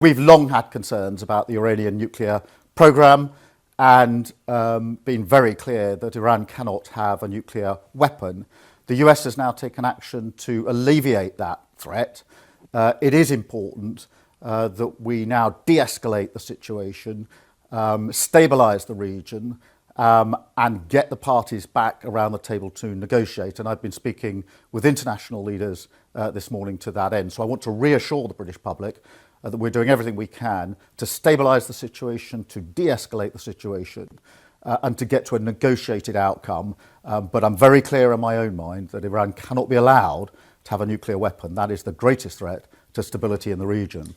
We've long had concerns about the Iranian nuclear programme and been very clear that Iran cannot have a nuclear weapon. The US has now taken action to alleviate that threat. It is important that we now de-escalate the situation, stabilise the region, and get the parties back around the table to negotiate. And I've been speaking with international leaders this morning to that end. So I want to reassure the British public that we're doing everything we can to stabilise the situation, to de-escalate the situation, and to get to a negotiated outcome. But I'm very clear in my own mind that Iran cannot be allowed to have a nuclear weapon. That is the greatest threat to stability in the region.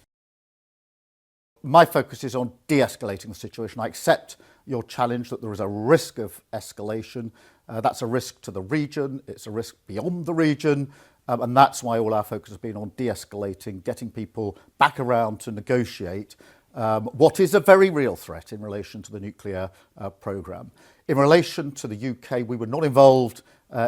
My focus is on de-escalating the situation. I accept your challenge that there is a risk of escalation. That's a risk to the region, it's a risk beyond the region, and that's why all our focus has been on de-escalating, getting people back around to negotiate what is a very real threat in relation to the nuclear programme. In relation to the UK, we were not involved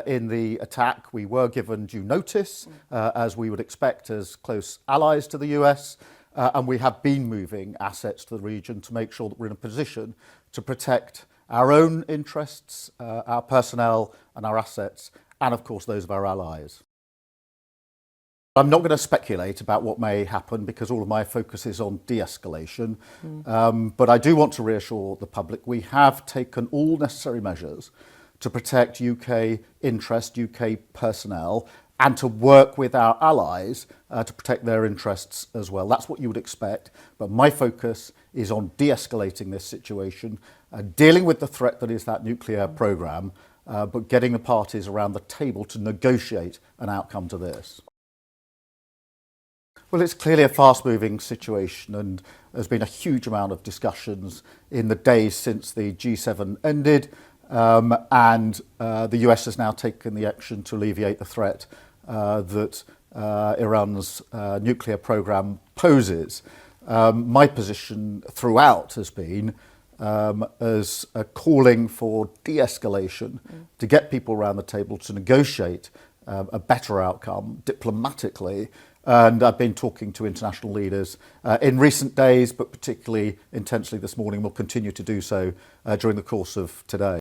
in the attack. We were given due notice, as we would expect as close allies to the US, and we have been moving assets to the region to make sure that we're in a position to protect our own interests, our personnel and our assets, and of course those of our allies. I'm not going to speculate about what may happen because all of my focus is on de-escalation, but I do want to reassure the public we have taken all necessary measures to protect UK interests, UK personnel, and to work with our allies to protect their interests as well. That's what you would expect, but my focus is on de-escalating this situation, dealing with the threat that is that nuclear programme, but getting the parties around the table to negotiate an outcome to this. Well, it's clearly a fast-moving situation, and there's been a huge amount of discussions in the days since the G7 ended, and the US has now taken the action to alleviate the threat that Iran's nuclear programme poses. My position throughout has been as a calling for de-escalation, to get people around the table to negotiate a better outcome diplomatically. And I've been talking to international leaders in recent days, but particularly intensely this morning. We'll continue to do so during the course of today.